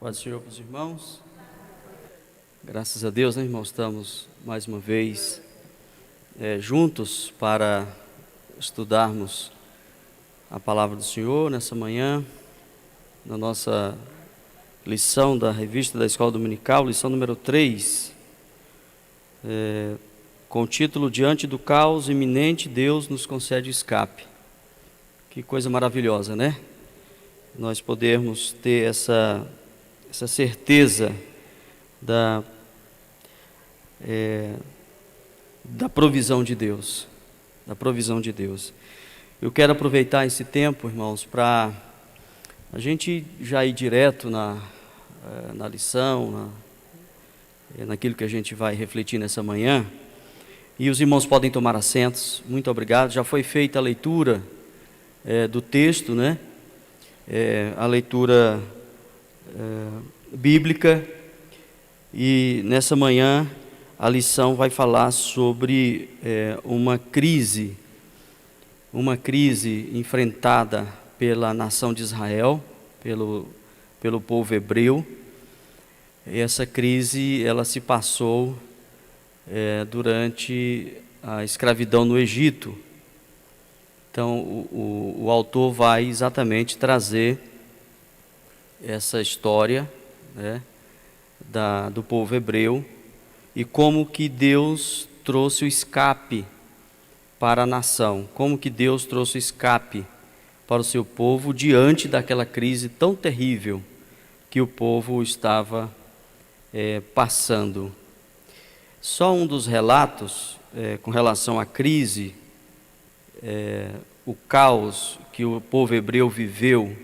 Paz do Senhor para os irmãos. Graças a Deus, né, irmãos? Estamos mais uma vez juntos para estudarmos a palavra do Senhor nessa manhã, na nossa lição da revista da Escola Dominical, lição número 3, com o título Diante do caos iminente, Deus nos concede escape. Que coisa maravilhosa, né? Nós podermos ter essa certeza da provisão de Deus, Eu quero aproveitar esse tempo, irmãos, para a gente já ir direto na lição, naquilo que a gente vai refletir nessa manhã. E os irmãos podem tomar assentos. Muito obrigado. Já foi feita a leitura do texto, né? A leitura bíblica, e nessa manhã a lição vai falar sobre uma crise enfrentada pela nação de Israel, pelo povo hebreu. E essa crise ela se passou durante a escravidão no Egito. Então o autor vai exatamente trazer essa história, né, do povo hebreu, e como que Deus trouxe o escape para a nação, como que Deus trouxe o escape para o seu povo diante daquela crise tão terrível que o povo estava passando. Só um dos relatos com relação à crise, o caos que o povo hebreu viveu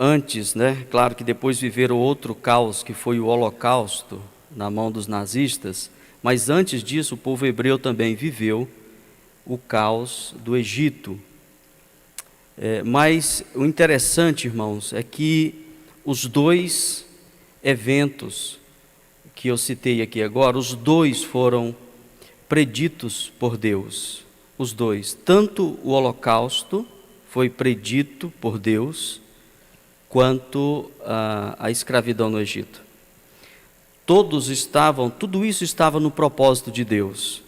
antes, né? Claro que depois viveram outro caos, que foi o Holocausto, na mão dos nazistas, mas antes disso o povo hebreu também viveu o caos do Egito. Mas o interessante, irmãos, é que os dois eventos que eu citei aqui agora, os dois foram preditos por Deus. Os dois, tanto o Holocausto foi predito por Deus, quanto a escravidão no Egito. Tudo isso estava no propósito de Deus.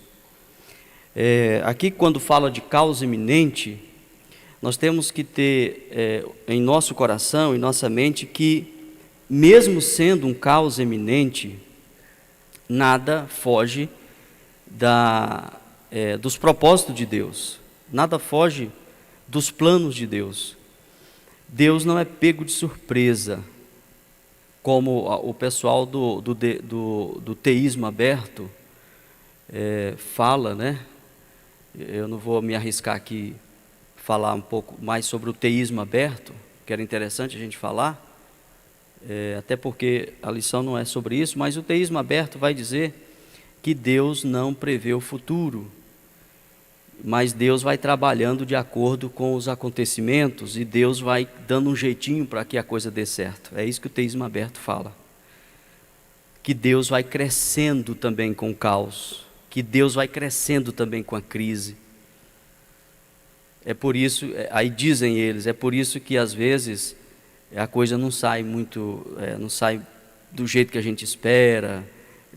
Aqui, quando fala de caos iminente, nós temos que ter em nosso coração, em nossa mente, que mesmo sendo um caos iminente, nada foge dos propósitos de Deus, nada foge dos planos de Deus. Deus não é pego de surpresa, como o pessoal do teísmo aberto fala, né? Eu não vou me arriscar aqui falar um pouco mais sobre o teísmo aberto, que era interessante a gente falar, até porque a lição não é sobre isso, mas o teísmo aberto vai dizer que Deus não prevê o futuro, mas Deus vai trabalhando de acordo com os acontecimentos, e Deus vai dando um jeitinho para que a coisa dê certo. É isso que o teísmo aberto fala. Que Deus vai crescendo também com o caos, que Deus vai crescendo também com a crise. É por isso, aí dizem eles, é por isso que às vezes a coisa não sai não sai do jeito que a gente espera,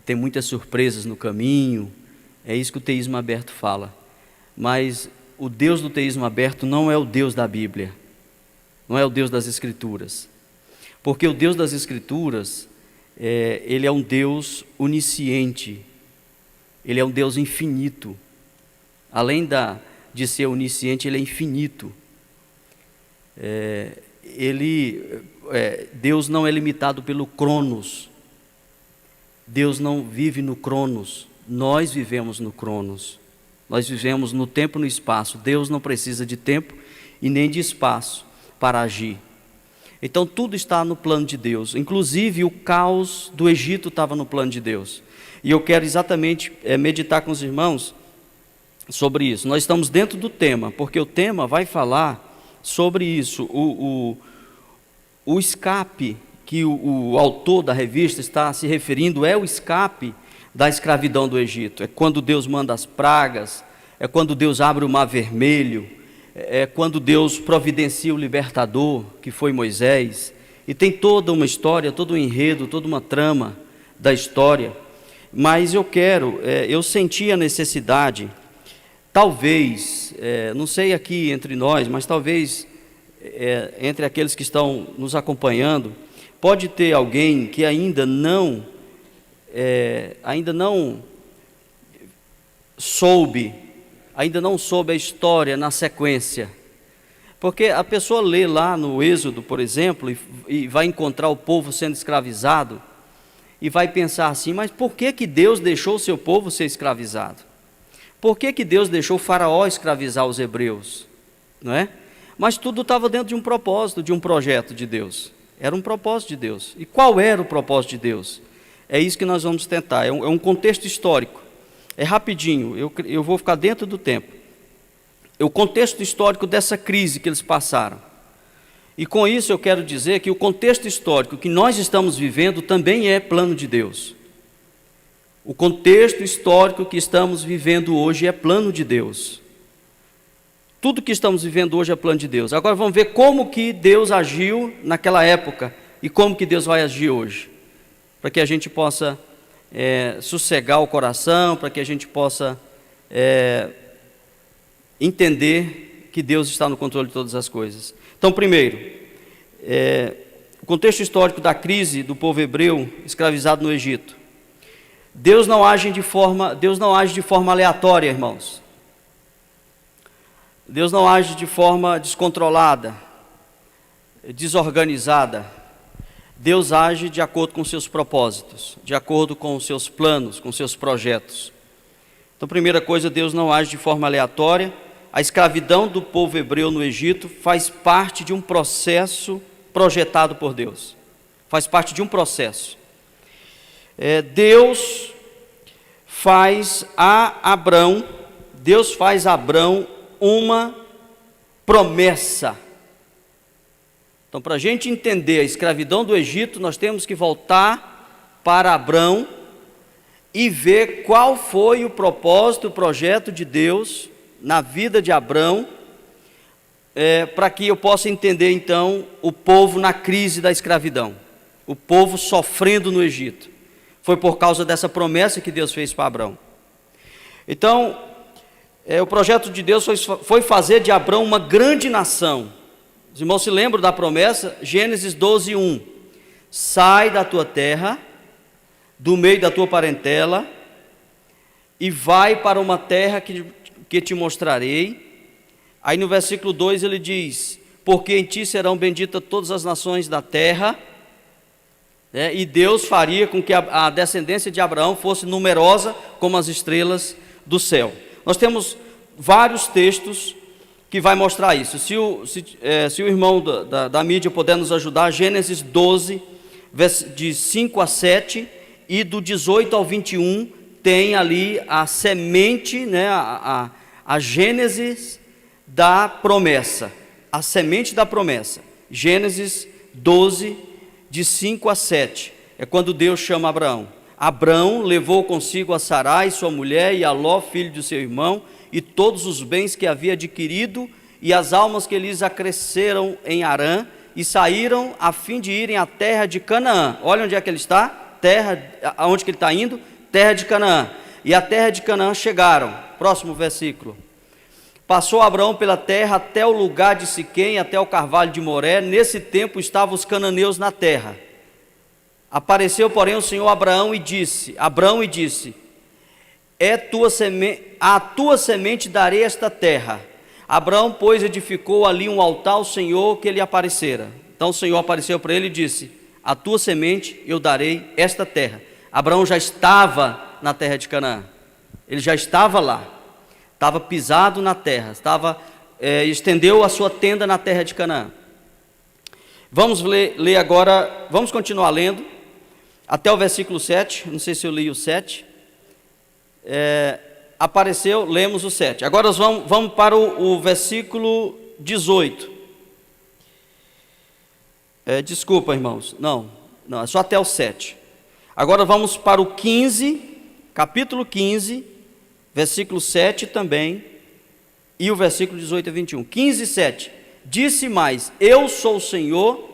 tem muitas surpresas no caminho. É isso que o teísmo aberto fala. Mas o Deus do teísmo aberto não é o Deus da Bíblia, não é o Deus das Escrituras, porque o Deus das Escrituras, ele é um Deus onisciente, ele é um Deus infinito. Além de ser onisciente, ele é infinito. Deus não é limitado pelo Cronos, Deus não vive no Cronos, nós vivemos no Cronos. Nós vivemos no tempo e no espaço. Deus não precisa de tempo e nem de espaço para agir. Então tudo está no plano de Deus. Inclusive o caos do Egito estava no plano de Deus. E eu quero exatamente meditar com os irmãos sobre isso. Nós estamos dentro do tema, porque o tema vai falar sobre isso. O escape que o autor da revista está se referindo é o escape da escravidão do Egito. É quando Deus manda as pragas, é quando Deus abre o mar vermelho, é quando Deus providencia o libertador, que foi Moisés, e tem toda uma história, todo um enredo, toda uma trama da história, mas eu senti a necessidade, talvez, não sei aqui entre nós, mas talvez entre aqueles que estão nos acompanhando, pode ter alguém que ainda não soube a história na sequência. Porque a pessoa lê lá no Êxodo, por exemplo, e vai encontrar o povo sendo escravizado, e vai pensar assim, mas por que Deus deixou o seu povo ser escravizado? Por que Deus deixou o faraó escravizar os hebreus? Não é? Mas tudo estava dentro de um propósito, de um projeto de Deus. Era um propósito de Deus. E qual era o propósito de Deus? É isso que nós vamos tentar, é um contexto histórico. É rapidinho, eu vou ficar dentro do tempo. É o contexto histórico dessa crise que eles passaram. E com isso eu quero dizer que o contexto histórico que nós estamos vivendo também é plano de Deus. O contexto histórico que estamos vivendo hoje é plano de Deus. Tudo que estamos vivendo hoje é plano de Deus. Agora vamos ver como que Deus agiu naquela época e como que Deus vai agir hoje. Para que a gente possa sossegar o coração, para que a gente possa entender que Deus está no controle de todas as coisas. Então, primeiro, o contexto histórico da crise do povo hebreu escravizado no Egito. Deus não age de forma aleatória, irmãos. Deus não age de forma descontrolada, desorganizada. Deus age de acordo com seus propósitos, de acordo com os seus planos, com seus projetos. Então, primeira coisa, Deus não age de forma aleatória. A escravidão do povo hebreu no Egito faz parte de um processo projetado por Deus. Faz parte de um processo. Deus faz a Abrão uma promessa. Então, para a gente entender a escravidão do Egito, nós temos que voltar para Abrão e ver qual foi o propósito, o projeto de Deus na vida de Abrão, para que eu possa entender então o povo na crise da escravidão, o povo sofrendo no Egito. Foi por causa dessa promessa que Deus fez para Abrão. Então, o projeto de Deus foi fazer de Abrão uma grande nação. Os irmãos se lembram da promessa? Gênesis 12:1. Sai da tua terra, do meio da tua parentela, e vai para uma terra que te mostrarei. Aí no versículo 2 ele diz, porque em ti serão benditas todas as nações da terra, e Deus faria com que a descendência de Abraão fosse numerosa como as estrelas do céu. Nós temos vários textos que vai mostrar isso. Se o irmão da mídia puder nos ajudar, Gênesis 12, de 5 a 7, e do 18 ao 21, tem ali a semente, a gênesis da promessa, a semente da promessa. Gênesis 12, de 5 a 7, é quando Deus chama Abraão. Abraão levou consigo a Sarai, sua mulher, e a Ló, filho de seu irmão, e todos os bens que havia adquirido, e as almas que lhes acresceram em Harã, e saíram a fim de irem à terra de Canaã. Olha onde é que ele está, aonde que ele está indo, terra de Canaã. E a terra de Canaã chegaram, próximo versículo. Passou Abraão pela terra até o lugar de Siquém, até o carvalho de Moré. Nesse tempo estavam os cananeus na terra. Apareceu, porém, o Senhor Abraão e disse, a tua semente darei esta terra. Abraão, pois, edificou ali um altar ao Senhor que lhe aparecera. Então o Senhor apareceu para ele e disse, a tua semente eu darei esta terra. Abraão já estava na terra de Canaã, ele já estava lá, estava pisado na terra, estendeu a sua tenda na terra de Canaã. Vamos ler agora, vamos continuar lendo, até o versículo 7, não sei se eu li o 7, apareceu, lemos o 7, agora nós vamos para o versículo 18, desculpa irmãos, não, é só até o 7, agora vamos para o 15, capítulo 15, versículo 7 também, e o versículo 18 a 21, 15, 7, disse mais, eu sou o Senhor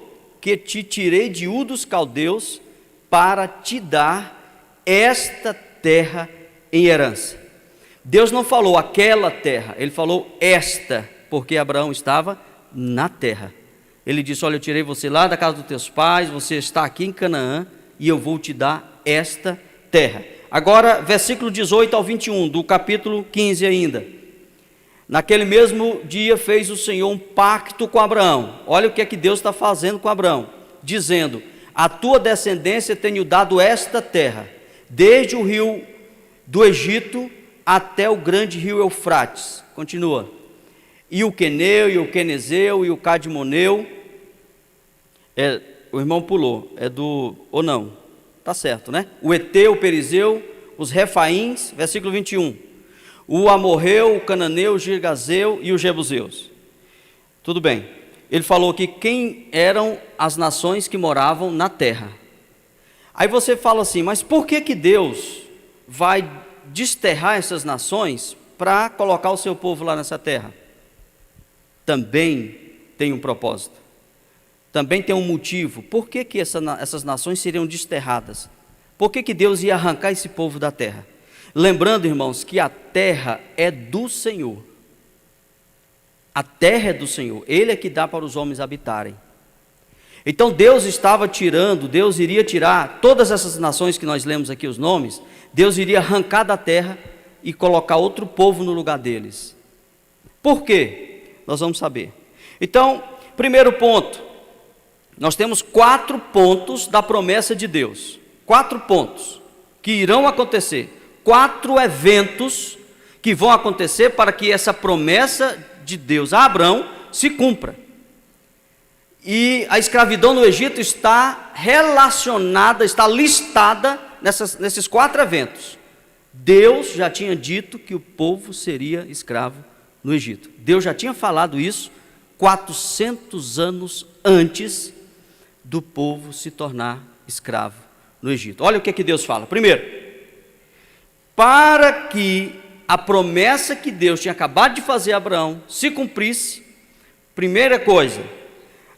porque te tirei de Ur dos Caldeus para te dar esta terra em herança. Deus não falou aquela terra, ele falou esta, porque Abraão estava na terra. Ele disse: olha, eu tirei você lá da casa dos teus pais, você está aqui em Canaã, e eu vou te dar esta terra. Agora, versículo 18 ao 21, do capítulo 15 ainda. Naquele mesmo dia fez o Senhor um pacto com Abraão. Olha o que é que Deus está fazendo com Abraão, dizendo: a tua descendência tenho dado esta terra, desde o rio do Egito até o grande rio Eufrates. Continua. E o Queneu, e o Quenezeu, e o Cadmoneu. O irmão pulou, ou não, está certo, né? O Eteu, o Perizeu, os Refaíns, versículo 21. O Amorreu, o Cananeu, o Girgazeu e os Jebuseus. Tudo bem. Ele falou que quem eram as nações que moravam na terra. Aí você fala assim, mas por que Deus vai desterrar essas nações para colocar o seu povo lá nessa terra? Também tem um propósito. Também tem um motivo. Por que essas nações seriam desterradas? Por que Deus ia arrancar esse povo da terra? Lembrando, irmãos, que a terra é do Senhor. A terra é do Senhor. Ele é que dá para os homens habitarem. Então Deus iria tirar todas essas nações que nós lemos aqui os nomes. Deus iria arrancar da terra e colocar outro povo no lugar deles. Por quê? Nós vamos saber. Então, primeiro ponto, nós temos 4 pontos da promessa de Deus. 4 pontos que irão acontecer. 4 eventos que vão acontecer para que essa promessa de Deus a Abraão se cumpra. E a escravidão no Egito está relacionada, está listada nesses 4 eventos. Deus já tinha dito que o povo seria escravo no Egito. Deus já tinha falado isso 400 anos antes do povo se tornar escravo no Egito. Olha o que Deus fala. Primeiro, para que a promessa que Deus tinha acabado de fazer a Abraão se cumprisse, primeira coisa,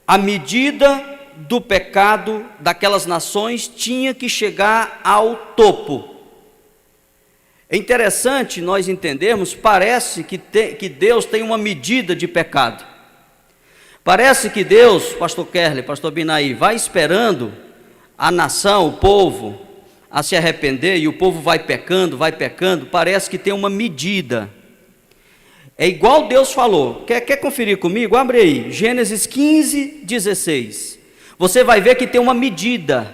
a medida do pecado daquelas nações tinha que chegar ao topo. É interessante nós entendermos, parece que Deus tem uma medida de pecado. Parece que Deus, pastor Kerley, pastor Binaí, vai esperando a nação, o povo, a se arrepender, e o povo vai pecando, parece que tem uma medida. É igual Deus falou. Quer conferir comigo? Abre aí, Gênesis 15, 16. Você vai ver que tem uma medida.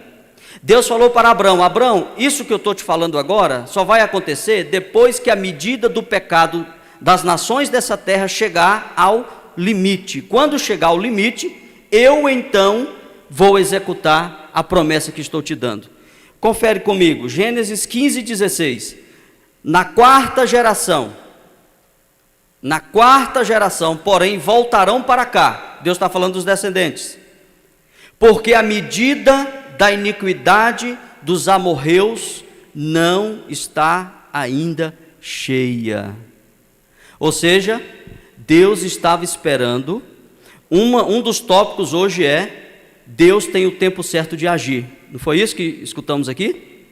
Deus falou para Abraão: Abraão, isso que eu estou te falando agora, só vai acontecer depois que a medida do pecado das nações dessa terra chegar ao limite. Quando chegar ao limite, eu então vou executar a promessa que estou te dando. Confere comigo, Gênesis 15, 16. Na quarta geração, porém, voltarão para cá. Deus está falando dos descendentes. Porque a medida da iniquidade dos amorreus não está ainda cheia. Ou seja, Deus estava esperando. Um dos tópicos hoje é: Deus tem o tempo certo de agir. Não foi isso que escutamos aqui?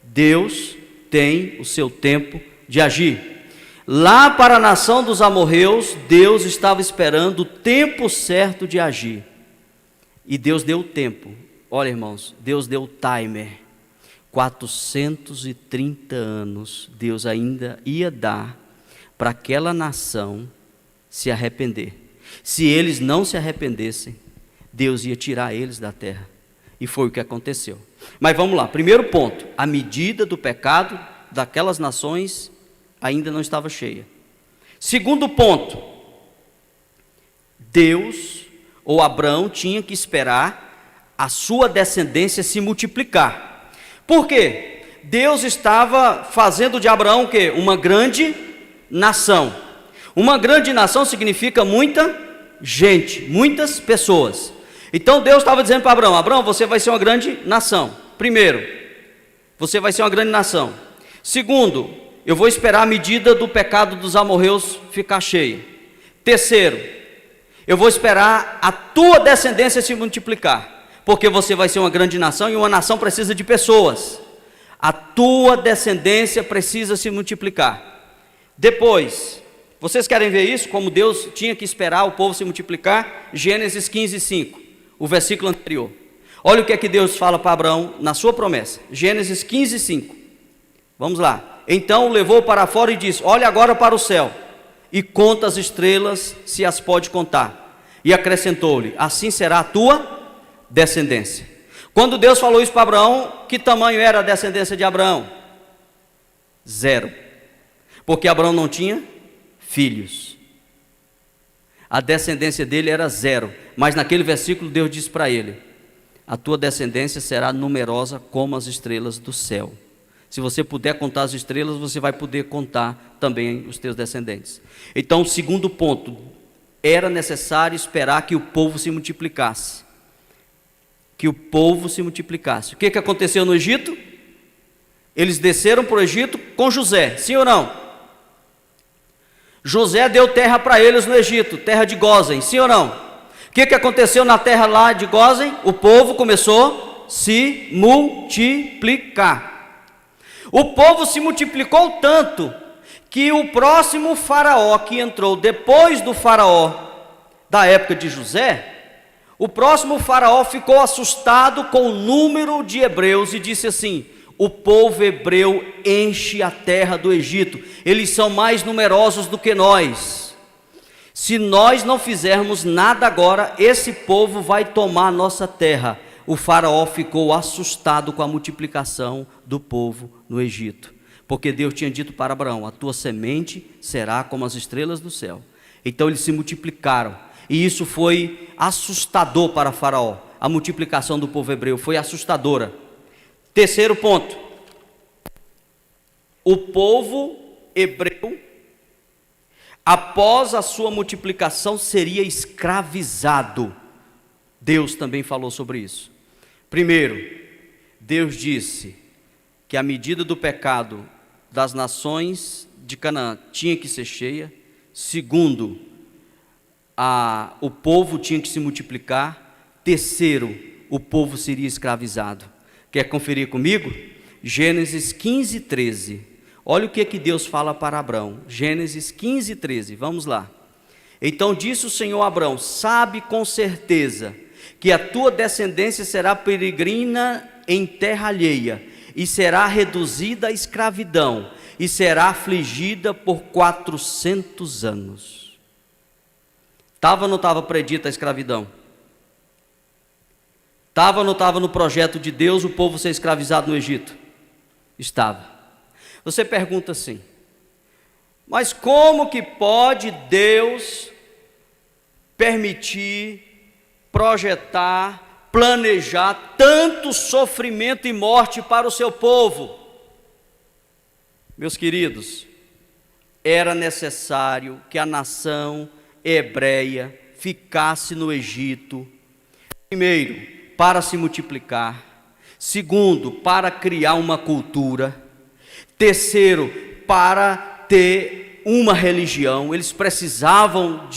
Deus tem o seu tempo de agir. Lá para a nação dos amorreus, Deus estava esperando o tempo certo de agir. E Deus deu o tempo. Olha, irmãos, Deus deu o timer. 430 anos Deus ainda ia dar para aquela nação se arrepender. Se eles não se arrependessem, Deus ia tirar eles da terra. E foi o que aconteceu. Mas vamos lá, primeiro ponto: a medida do pecado daquelas nações ainda não estava cheia. Segundo ponto, Deus, ou Abraão, tinha que esperar a sua descendência se multiplicar. Por quê? Deus estava fazendo de Abraão o quê? Uma grande nação. Uma grande nação significa muita gente, muitas pessoas. Então Deus estava dizendo para Abraão: Abraão, você vai ser uma grande nação. Primeiro, você vai ser uma grande nação. Segundo, eu vou esperar a medida do pecado dos amorreus ficar cheia. Terceiro, eu vou esperar a tua descendência se multiplicar. porque você vai ser uma grande nação, e uma nação precisa de pessoas. A tua descendência precisa se multiplicar. Depois, vocês querem ver isso? Como Deus tinha que esperar o povo se multiplicar? Gênesis 15:5, o versículo anterior. Olha o que é que Deus fala para Abraão na sua promessa. Gênesis 15:5. Vamos lá. Então o levou para fora e disse: olha agora para o céu e conta as estrelas, se as pode contar. E acrescentou-lhe: assim será a tua descendência. Quando Deus falou isso para Abraão, que tamanho era a descendência de Abraão? 0. Porque Abraão não tinha filhos. A descendência dele era 0. Mas naquele versículo Deus disse para ele: a tua descendência será numerosa como as estrelas do céu. Se você puder contar as estrelas, você vai poder contar também os teus descendentes. Então, o segundo ponto, era necessário esperar que o povo se multiplicasse. Que o povo se multiplicasse. O que aconteceu no Egito? Eles desceram para o Egito com José, sim ou não? José deu terra para eles no Egito, terra de Gósen, sim ou não? O que aconteceu na terra lá de Gósen? O povo começou a se multiplicar. O povo se multiplicou tanto que o próximo faraó que entrou depois do faraó da época de José, o próximo faraó ficou assustado com o número de hebreus e disse assim: o povo hebreu enche a terra do Egito, eles são mais numerosos do que nós. Se nós não fizermos nada agora, esse povo vai tomar a nossa terra. O faraó ficou assustado com a multiplicação do povo no Egito, porque Deus tinha dito para Abraão: a tua semente será como as estrelas do céu. Então eles se multiplicaram, e isso foi assustador para faraó. A multiplicação do povo hebreu foi assustadora. Terceiro ponto, o povo hebreu, após a sua multiplicação, seria escravizado. Deus também falou sobre isso. Primeiro, Deus disse que a medida do pecado das nações de Canaã tinha que ser cheia. Segundo, o povo tinha que se multiplicar. Terceiro, o povo seria escravizado. Quer conferir comigo? Gênesis 15:13. Olha o que Deus fala para Abraão. Gênesis 15:13, vamos lá. Então disse o Senhor a Abraão: sabe com certeza que a tua descendência será peregrina em terra alheia, e será reduzida à escravidão, e será afligida por 400 anos. Estava ou não estava predita a escravidão? Estava ou não estava no projeto de Deus o povo ser escravizado no Egito? Estava. Você pergunta assim: mas como que pode Deus permitir, projetar, planejar tanto sofrimento e morte para o seu povo? Meus queridos, era necessário que a nação hebreia ficasse no Egito, primeiro, para se multiplicar; segundo, para criar uma cultura; terceiro, para ter uma religião. Eles precisavam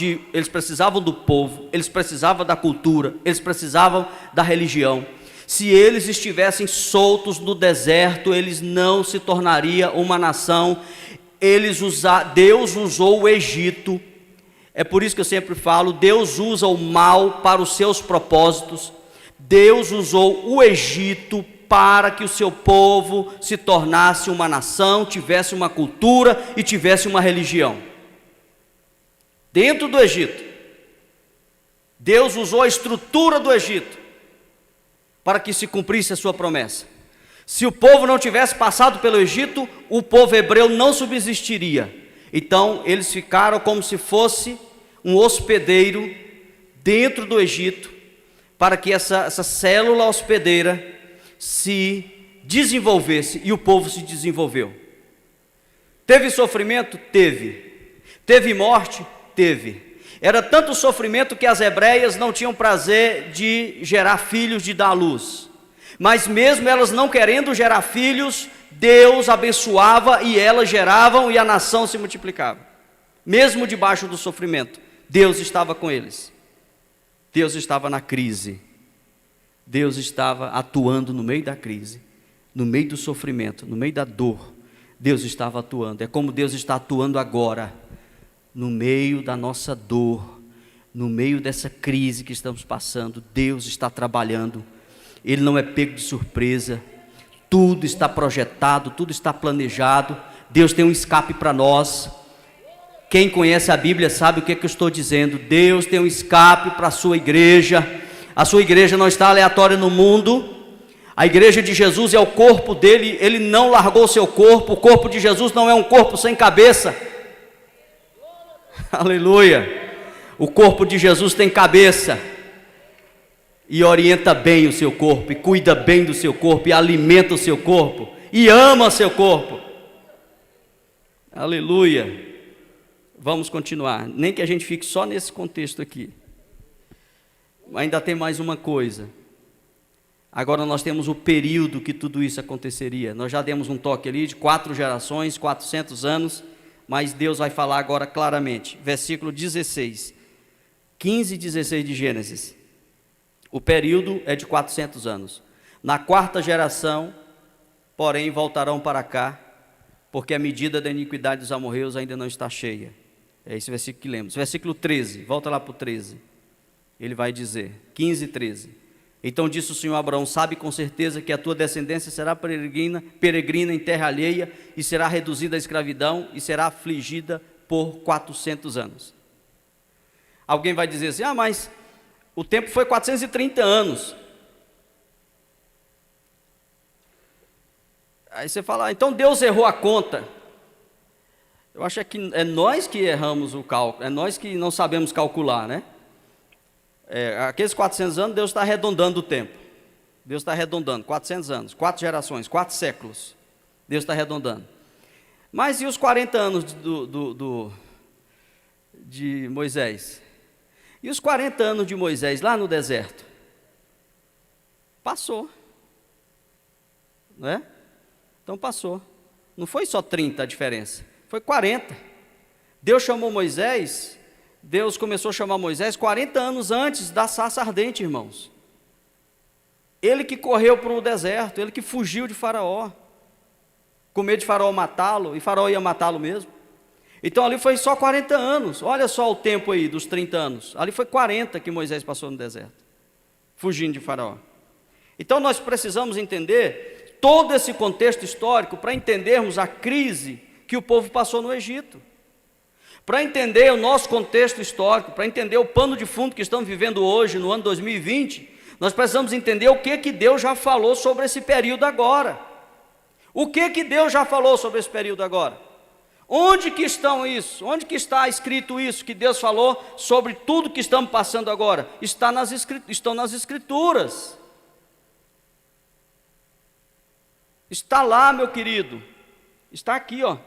do povo, eles precisavam da cultura, eles precisavam da religião. Se eles estivessem soltos no deserto, eles não se tornariam uma nação. Deus usou o Egito. É por isso que eu sempre falo: Deus usa o mal para os seus propósitos. Deus usou o Egito para que o seu povo se tornasse uma nação, tivesse uma cultura e tivesse uma religião. Dentro do Egito, Deus usou a estrutura do Egito para que se cumprisse a sua promessa. Se o povo não tivesse passado pelo Egito, o povo hebreu não subsistiria. Então eles ficaram como se fosse um hospedeiro dentro do Egito, para que essa célula hospedeira se desenvolvesse, e o povo se desenvolveu. Teve sofrimento? Teve. Teve morte? Teve. Era tanto sofrimento que as hebreias não tinham prazer de gerar filhos, de dar à luz. Mas mesmo elas não querendo gerar filhos, Deus abençoava e elas geravam e a nação se multiplicava. Mesmo debaixo do sofrimento, Deus estava com eles. Deus estava na crise. Deus estava atuando no meio da crise, no meio do sofrimento, no meio da dor. Deus estava atuando. É como Deus está atuando agora, no meio da nossa dor, no meio dessa crise que estamos passando. Deus está trabalhando. Ele não é pego de surpresa. Tudo está projetado, tudo está planejado. Deus tem um escape para nós. Quem conhece a Bíblia sabe o que é que eu estou dizendo. Deus tem um escape para a sua igreja. A sua igreja não está aleatória no mundo. A igreja de Jesus é o corpo dele. Ele não largou seu corpo. O corpo de Jesus não é um corpo sem cabeça. Aleluia. O corpo de Jesus tem cabeça. E orienta bem o seu corpo. E cuida bem do seu corpo. E alimenta o seu corpo. E ama o seu corpo. Aleluia. Vamos continuar. Nem que a gente fique só nesse contexto aqui. Ainda tem mais uma coisa. Agora nós temos o período que tudo isso aconteceria. Nós já demos um toque ali de 4 gerações, 400 anos, mas Deus vai falar agora claramente. Versículo 16, 15 e 16 de Gênesis. O período é de 400 anos. Na 4ª geração, porém, voltarão para cá, porque a medida da iniquidade dos amorreus ainda não está cheia. É esse versículo que lemos. Versículo 13, volta lá para o 13. Ele vai dizer, 15 e 13. Então disse o Senhor a Abraão: sabe com certeza que a tua descendência será peregrina em terra alheia, e será reduzida à escravidão, e será afligida por 400 anos. Alguém vai dizer assim: mas o tempo foi 430 anos. Aí você fala: então Deus errou a conta. Eu acho que é nós que erramos o cálculo, é nós que não sabemos calcular, né? Aqueles 400 anos, Deus está arredondando o tempo. Deus está arredondando, 400 anos, 4 gerações, 4 séculos. Deus está arredondando. Mas e os 40 anos de Moisés? E os 40 anos de Moisés lá no deserto? Passou. Não é? Então passou. Não foi só 30 a diferença, foi 40. Deus chamou Moisés, Deus começou a chamar Moisés 40 anos antes da sarça ardente, irmãos. Ele que correu para o deserto, ele que fugiu de Faraó, com medo de Faraó matá-lo, e Faraó ia matá-lo mesmo. Então ali foi só 40 anos, olha só o tempo aí dos 30 anos, ali foi 40 que Moisés passou no deserto, fugindo de Faraó. Então nós precisamos entender todo esse contexto histórico para entendermos a crise que o povo passou no Egito. Para entender o nosso contexto histórico, para entender o pano de fundo que estamos vivendo hoje, no ano 2020, nós precisamos entender o que Deus já falou sobre esse período agora. O que Deus já falou sobre esse período agora? Onde que estão isso? Onde que está escrito isso que Deus falou sobre tudo que estamos passando agora? Estão nas Escrituras. Está lá, meu querido. Está aqui, ó.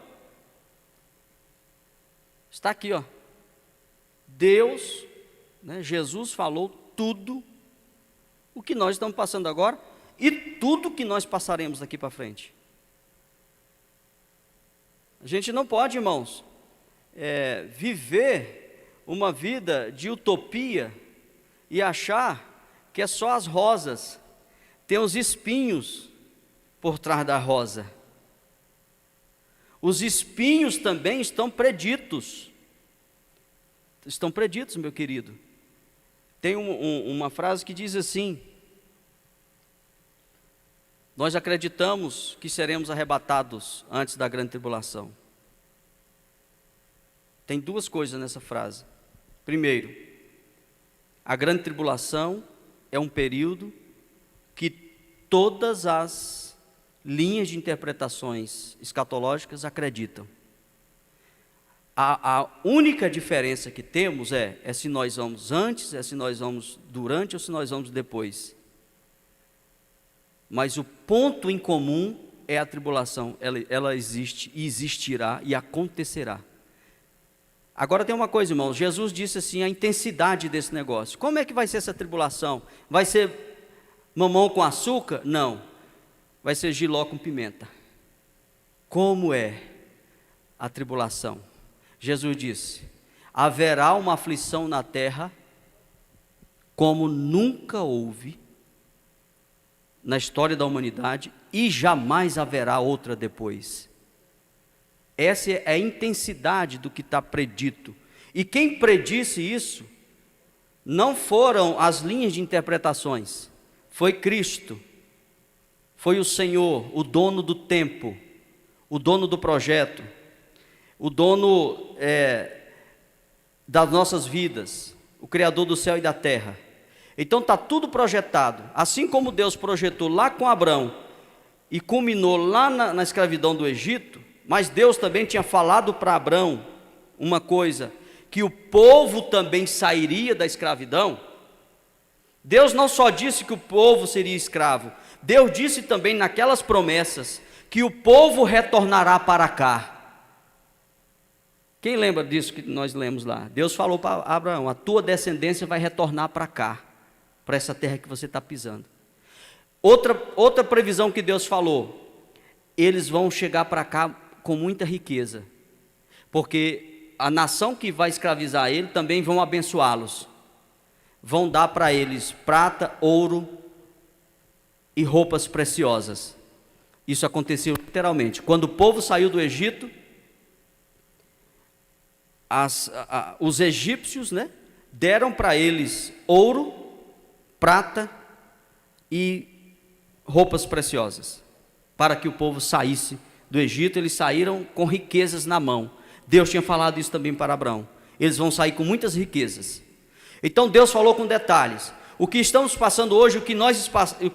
Está aqui, ó. Deus, né, Jesus falou tudo o que nós estamos passando agora e tudo que nós passaremos daqui para frente. A gente não pode, irmãos, viver uma vida de utopia e achar que é só as rosas, tem os espinhos por trás da rosa. Os espinhos também estão preditos. Estão preditos, meu querido. Tem uma frase que diz assim: nós acreditamos que seremos arrebatados antes da grande tribulação. Tem 2 coisas nessa frase. Primeiro, a grande tribulação é um período que todas as linhas de interpretações escatológicas acreditam. A única diferença que temos é se nós vamos antes, é se nós vamos durante ou se nós vamos depois. Mas o ponto em comum é a tribulação. Ela existe e existirá e acontecerá. Agora tem uma coisa, irmãos, Jesus disse assim, a intensidade desse negócio. Como é que vai ser essa tribulação? Vai ser mamão com açúcar? Não. Vai ser jiló com pimenta. Como é a tribulação? Jesus disse: haverá uma aflição na terra como nunca houve na história da humanidade e jamais haverá outra depois. Essa é a intensidade do que está predito. E quem predisse isso não foram as linhas de interpretações, foi Cristo, foi o Senhor, o dono do tempo, o dono do projeto, o dono das nossas vidas, o Criador do céu e da terra. Então está tudo projetado, assim como Deus projetou lá com Abraão e culminou lá na escravidão do Egito, mas Deus também tinha falado para Abraão uma coisa, que o povo também sairia da escravidão. Deus não só disse que o povo seria escravo, Deus disse também naquelas promessas que o povo retornará para cá. Quem lembra disso que nós lemos lá? Deus falou para Abraão, a tua descendência vai retornar para cá, para essa terra que você está pisando. Outra previsão que Deus falou, eles vão chegar para cá com muita riqueza, porque a nação que vai escravizar ele também vão abençoá-los, vão dar para eles prata, ouro e roupas preciosas. Isso aconteceu literalmente, quando o povo saiu do Egito, os egípcios, deram para eles ouro, prata e roupas preciosas, para que o povo saísse do Egito. Eles saíram com riquezas na mão. Deus tinha falado isso também para Abraão, eles vão sair com muitas riquezas. Então Deus falou com detalhes. O que estamos passando hoje, o que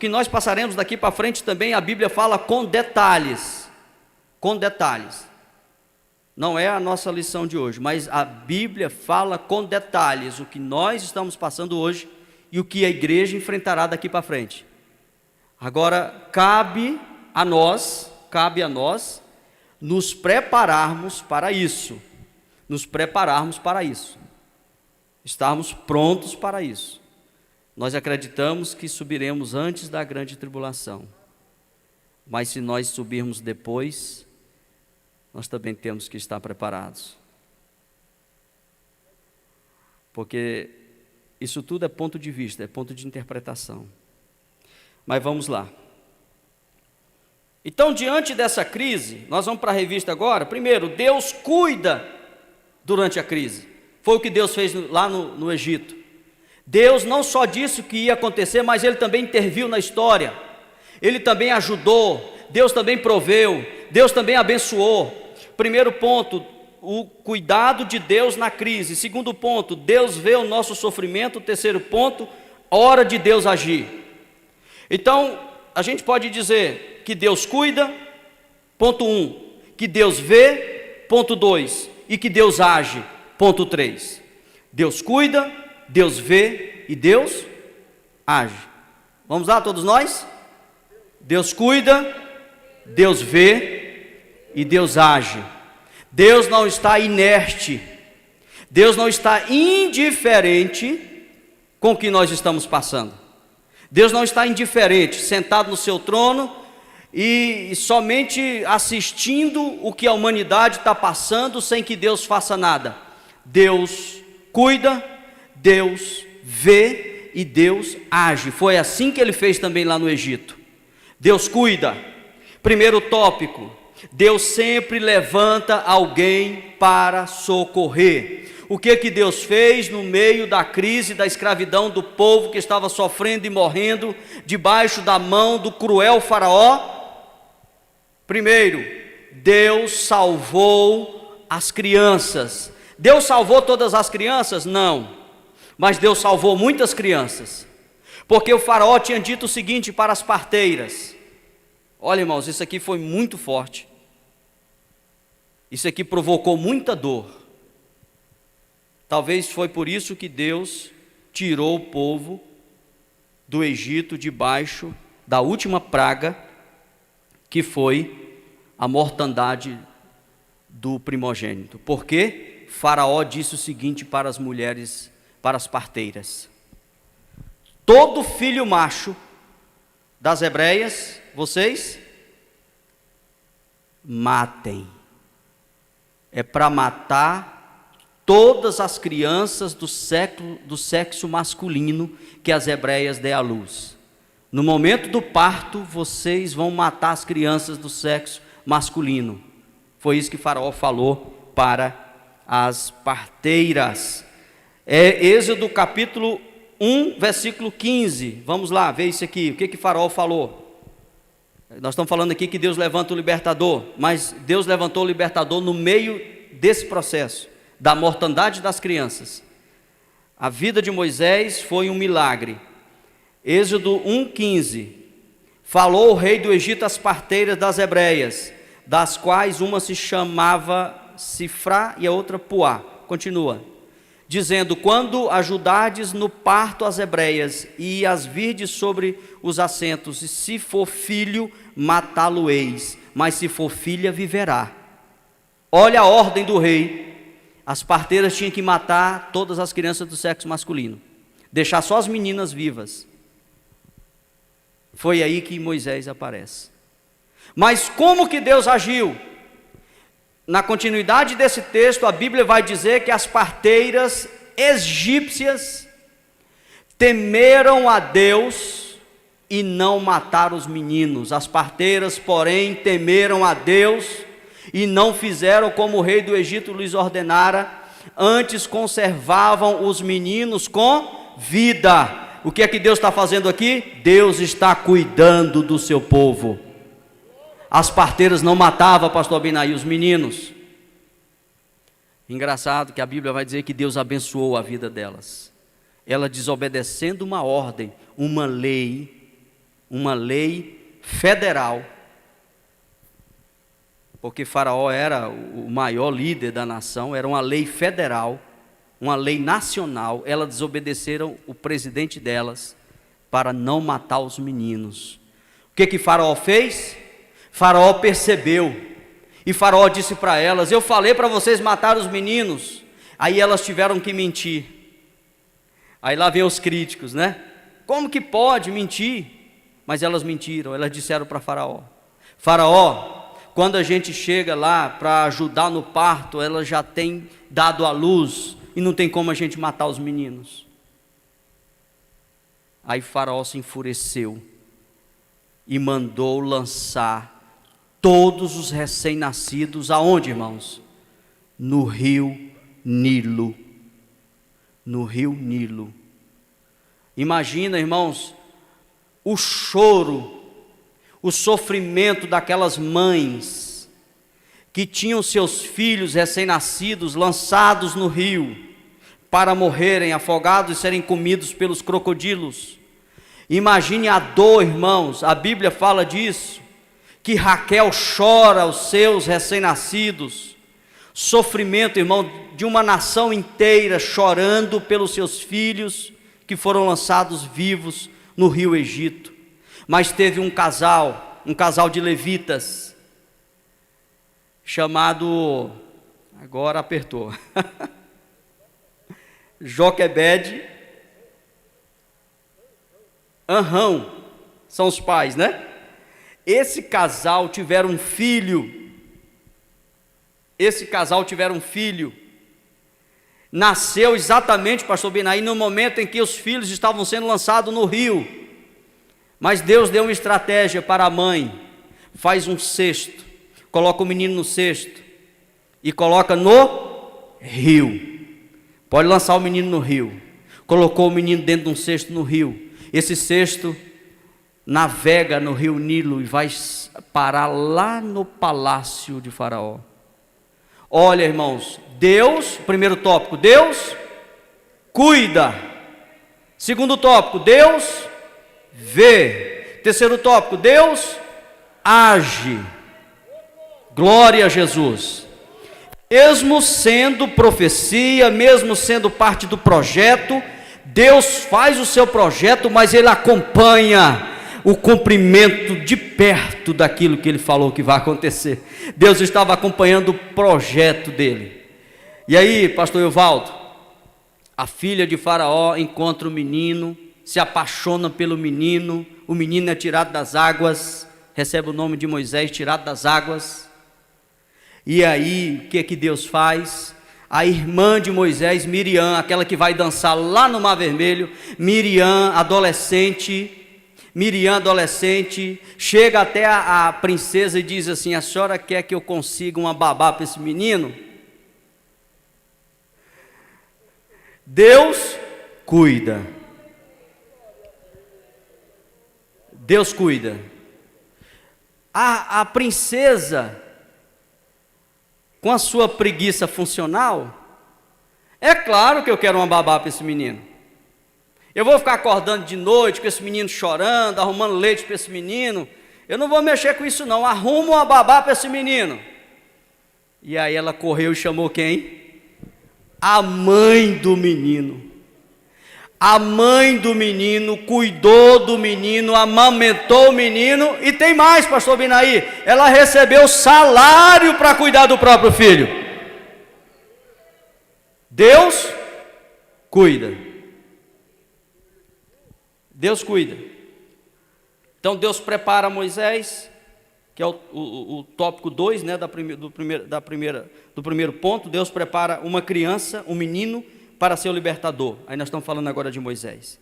nós passaremos daqui para frente também, a Bíblia fala com detalhes. Com detalhes. Não é a nossa lição de hoje, mas a Bíblia fala com detalhes o que nós estamos passando hoje e o que a igreja enfrentará daqui para frente. Agora, cabe a nós nos prepararmos para isso, estarmos prontos para isso. Nós acreditamos que subiremos antes da grande tribulação, mas se nós subirmos depois, nós também temos que estar preparados, porque isso tudo é ponto de vista, é ponto de interpretação. Mas vamos lá. Então, diante dessa crise, nós vamos para a revista agora. Primeiro, Deus cuida durante a crise. Foi o que Deus fez lá no Egito. Deus não só disse o que ia acontecer, mas Ele também interviu na história. Ele também ajudou, Deus também proveu, Deus também abençoou. Primeiro ponto, o cuidado de Deus na crise. Segundo ponto, Deus vê o nosso sofrimento. Terceiro ponto, hora de Deus agir. Então, a gente pode dizer que Deus cuida, ponto 1, que Deus vê, ponto 2, e que Deus age, ponto 3. Deus cuida, Deus vê e Deus age. Vamos lá, todos nós? Deus cuida, Deus vê e Deus age. Deus não está inerte, Deus não está indiferente com o que nós estamos passando. Deus não está indiferente, sentado no seu trono e somente assistindo o que a humanidade está passando sem que Deus faça nada. Deus cuida, Deus vê e Deus age. Foi assim que Ele fez também lá no Egito. Deus cuida. Primeiro tópico, Deus sempre levanta alguém para socorrer. O que Deus fez no meio da crise da escravidão do povo que estava sofrendo e morrendo debaixo da mão do cruel faraó? Primeiro, Deus salvou as crianças. Deus salvou todas as crianças? Não, mas Deus salvou muitas crianças, porque o faraó tinha dito o seguinte para as parteiras. Olha, irmãos, isso aqui foi muito forte, isso aqui provocou muita dor. Talvez foi por isso que Deus tirou o povo do Egito debaixo da última praga, que foi a mortandade do primogênito. Porque Faraó disse o seguinte para as mulheres, para as parteiras: todo filho macho das hebreias, vocês matem. É para matar todas as crianças do sexo masculino que as hebreias dê à luz. No momento do parto, vocês vão matar as crianças do sexo masculino. Foi isso que Faraó falou para as parteiras. Êxodo capítulo 1, versículo 15. Vamos lá, ver isso aqui. O que Faraó falou? Nós estamos falando aqui que Deus levanta o libertador, mas Deus levantou o libertador no meio desse processo, da mortandade das crianças. A vida de Moisés foi um milagre. Êxodo 1,15. Falou o rei do Egito às parteiras das hebreias, das quais uma se chamava Sifrá e a outra Puá. Continua. Dizendo: quando ajudardes no parto as hebreias, e as virdes sobre os assentos, e se for filho, matá-lo-eis, mas se for filha, viverá. Olha a ordem do rei. As parteiras tinham que matar todas as crianças do sexo masculino, deixar só as meninas vivas. Foi aí que Moisés aparece. Mas como que Deus agiu? Na continuidade desse texto, a Bíblia vai dizer que as parteiras egípcias temeram a Deus e não mataram os meninos. As parteiras, porém, temeram a Deus e não fizeram como o rei do Egito lhes ordenara, antes conservavam os meninos com vida. O que é que Deus está fazendo aqui? Deus está cuidando do seu povo. As parteiras não matavam, pastor Abinai, os meninos. Engraçado que a Bíblia vai dizer que Deus abençoou a vida delas. Ela desobedecendo uma ordem, uma lei federal, porque Faraó era o maior líder da nação, era uma lei federal, uma lei nacional. Elas desobedeceram o presidente delas para não matar os meninos. O que Faraó fez? Faraó percebeu, e Faraó disse para elas: eu falei para vocês matar os meninos. Aí elas tiveram que mentir. Aí lá vem os críticos, né? Como que pode mentir? Mas elas mentiram. Elas disseram para Faraó: Faraó, quando a gente chega lá para ajudar no parto, ela já tem dado à luz, e não tem como a gente matar os meninos. Aí Faraó se enfureceu e mandou lançar todos os recém-nascidos, aonde, irmãos? No rio Nilo. No rio Nilo. Imagina, irmãos, o choro, o sofrimento daquelas mães que tinham seus filhos recém-nascidos lançados no rio para morrerem afogados e serem comidos pelos crocodilos. Imagine a dor, irmãos. A Bíblia fala disso, que Raquel chora os seus recém-nascidos. Sofrimento, irmão, de uma nação inteira chorando pelos seus filhos que foram lançados vivos no rio Egito. Mas teve um casal de levitas, chamado, agora apertou, Joquebede, Anrão, são os pais, né? Esse casal tiveram um filho. Nasceu exatamente, pastor Benaí, no momento em que os filhos estavam sendo lançados no rio. Mas Deus deu uma estratégia para a mãe: faz um cesto, coloca o menino no cesto e coloca no rio. Pode lançar o menino no rio. Colocou o menino dentro de um cesto no rio. Esse cesto navega no rio Nilo e vai parar lá no palácio de Faraó. Olha, irmãos, Deus, primeiro tópico, Deus cuida. Segundo tópico, Deus vê. Terceiro tópico, Deus age. Glória a Jesus. Mesmo sendo profecia, mesmo sendo parte do projeto, Deus faz o seu projeto, mas Ele acompanha o cumprimento de perto daquilo que Ele falou que vai acontecer. Deus estava acompanhando o projeto dele. E aí, pastor Evaldo, a filha de Faraó encontra o menino, se apaixona pelo menino, o menino é tirado das águas, recebe o nome de Moisés, tirado das águas. E aí, o que é que Deus faz? A irmã de Moisés, Miriam, aquela que vai dançar lá no Mar Vermelho, Miriam, adolescente, Miriam, adolescente, chega até a princesa e diz assim: a senhora quer que eu consiga uma babá para esse menino? Deus cuida. Deus cuida. A princesa, com a sua preguiça funcional, é claro que eu quero uma babá para esse menino. Eu vou ficar acordando de noite com esse menino chorando, arrumando leite para esse menino. Eu não vou mexer com isso não, arrumo uma babá para esse menino. E aí ela correu e chamou quem? A mãe do menino. A mãe do menino cuidou do menino, amamentou o menino, e tem mais, pastor Binaí, ela recebeu salário para cuidar do próprio filho. Deus cuida. Deus cuida. Então Deus prepara Moisés, que é o tópico 2, né, do primeiro ponto. Deus prepara uma criança, um menino, para ser o libertador. Aí nós estamos falando agora de Moisés.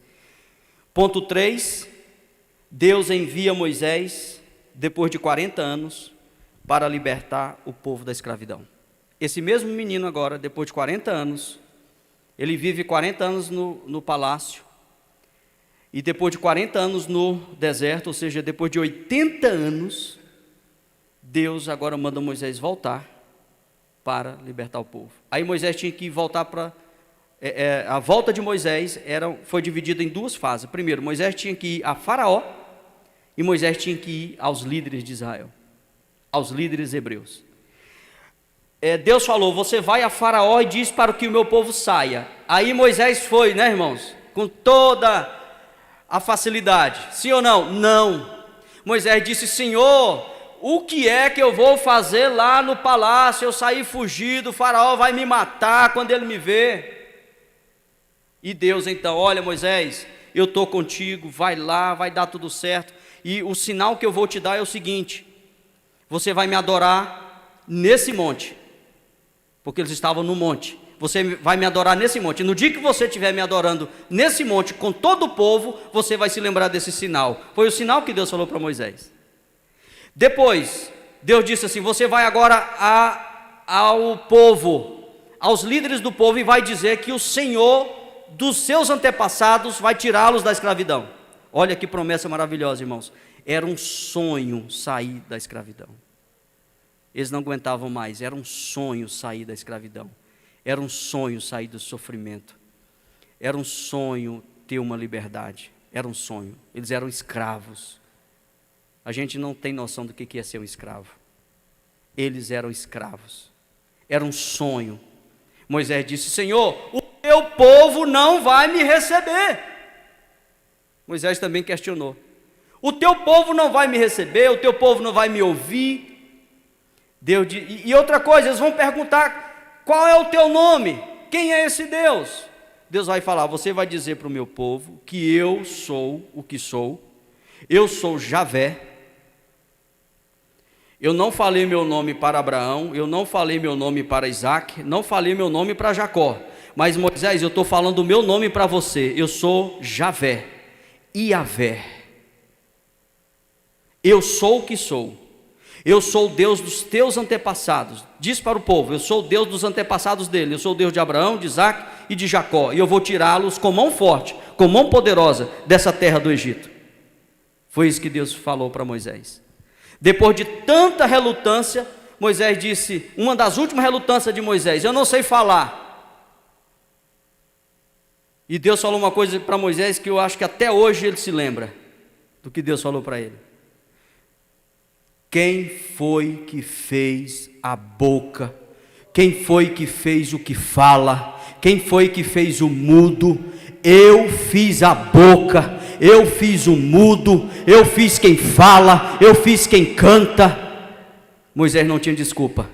Ponto 3, Deus envia Moisés, depois de 40 anos, para libertar o povo da escravidão. Esse mesmo menino agora, depois de 40 anos, ele vive 40 anos no palácio, e depois de 40 anos no deserto, ou seja, depois de 80 anos, Deus agora manda Moisés voltar para libertar o povo. Aí Moisés tinha que voltar para... a volta de Moisés foi dividida em duas fases. Primeiro, Moisés tinha que ir a Faraó, e Moisés tinha que ir aos líderes de Israel, aos líderes hebreus. Deus falou: você vai a Faraó e diz para que o meu povo saia. Aí Moisés foi, né, irmãos, com toda a facilidade, sim ou não? Não. Moisés disse: Senhor, o que é que eu vou fazer lá no palácio? Eu saí fugido, o Faraó vai me matar quando ele me ver. E Deus então: olha, Moisés, eu estou contigo, vai lá, vai dar tudo certo, e o sinal que eu vou te dar é o seguinte: você vai me adorar nesse monte, porque eles estavam no monte. Você vai me adorar nesse monte, e no dia que você estiver me adorando nesse monte, com todo o povo, você vai se lembrar desse sinal. Foi o sinal que Deus falou para Moisés. Depois, Deus disse assim: você vai agora ao povo, aos líderes do povo, e vai dizer que o Senhor dos seus antepassados vai tirá-los da escravidão. Olha que promessa maravilhosa, irmãos. Era um sonho sair da escravidão. Eles não aguentavam mais, era um sonho sair da escravidão. Era um sonho sair do sofrimento. Era um sonho ter uma liberdade. Era um sonho. Eles eram escravos. A gente não tem noção do que é ser um escravo. Eles eram escravos. Era um sonho. Moisés disse: Senhor, o teu povo não vai me receber. Moisés também questionou: o teu povo não vai me receber, o teu povo não vai me ouvir. Deus e outra coisa, eles vão perguntar: qual é o teu nome? Quem é esse Deus? Deus vai falar: você vai dizer para o meu povo que eu sou o que sou. Eu sou Javé. Eu não falei meu nome para Abraão, eu não falei meu nome para Isaac, não falei meu nome para Jacó. Mas Moisés, eu estou falando o meu nome para você. Eu sou Javé, Iavé. Eu sou o que sou. Eu sou o Deus dos teus antepassados. Diz para o povo: eu sou o Deus dos antepassados dele. Eu sou o Deus de Abraão, de Isaac e de Jacó. E eu vou tirá-los com mão forte, com mão poderosa dessa terra do Egito. Foi isso que Deus falou para Moisés. Depois de tanta relutância, Moisés disse, uma das últimas relutâncias de Moisés: eu não sei falar. E Deus falou uma coisa para Moisés que eu acho que até hoje ele se lembra do que Deus falou para ele. Quem foi que fez a boca? Quem foi que fez o que fala? Quem foi que fez o mudo? Eu fiz a boca, eu fiz o mudo, eu fiz quem fala, eu fiz quem canta. Moisés não tinha desculpa.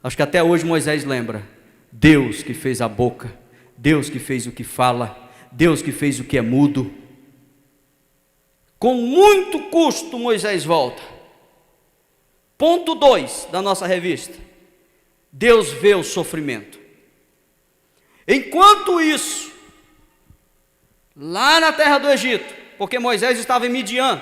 Acho que até hoje Moisés lembra: Deus que fez a boca, Deus que fez o que fala, Deus que fez o que é mudo. Com muito custo Moisés volta. Ponto 2 da nossa revista: Deus vê o sofrimento. Enquanto isso, lá na terra do Egito, porque Moisés estava em Midian,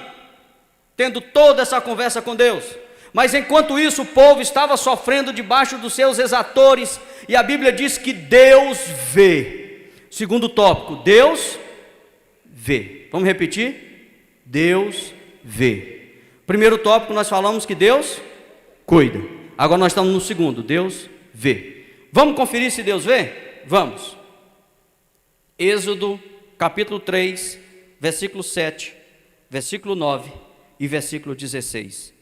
tendo toda essa conversa com Deus. Mas enquanto isso, o povo estava sofrendo debaixo dos seus exatores, e a Bíblia diz que Deus vê. Segundo tópico, Deus vê. Vamos repetir? Deus vê. Primeiro tópico, nós falamos que Deus cuida. Agora nós estamos no segundo, Deus vê. Vamos conferir se Deus vê? Vamos. Êxodo capítulo 3, versículo 7, versículo 9 e versículo 16.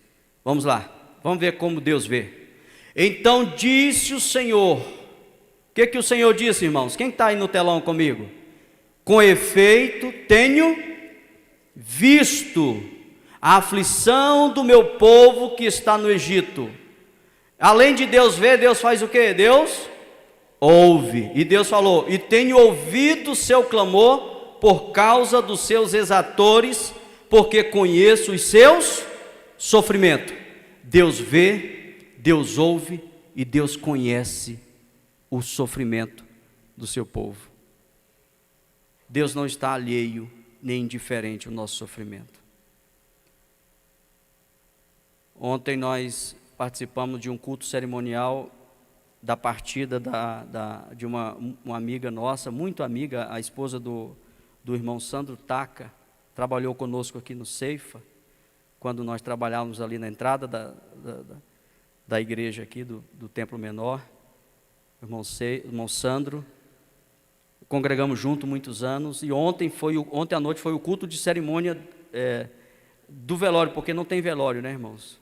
Vamos lá, vamos ver como Deus vê. Então disse o Senhor, o que o Senhor disse, irmãos? Quem está aí no telão comigo? Com efeito tenho visto a aflição do meu povo que está no Egito. Além de Deus ver, Deus faz o quê? Deus ouve. E Deus falou, e tenho ouvido o seu clamor por causa dos seus exatores, porque conheço os seus sofrimentos. Deus vê, Deus ouve e Deus conhece o sofrimento do seu povo. Deus não está alheio nem indiferente ao nosso sofrimento. Ontem nós participamos de um culto cerimonial da partida de uma amiga nossa, muito amiga, a esposa do irmão Sandro Taca, trabalhou conosco aqui no Ceifa, quando nós trabalhávamos ali na entrada da igreja aqui, do Templo Menor, irmão Sandro, congregamos junto muitos anos, e ontem à noite foi o culto de cerimônia do velório, porque não tem velório, né, irmãos?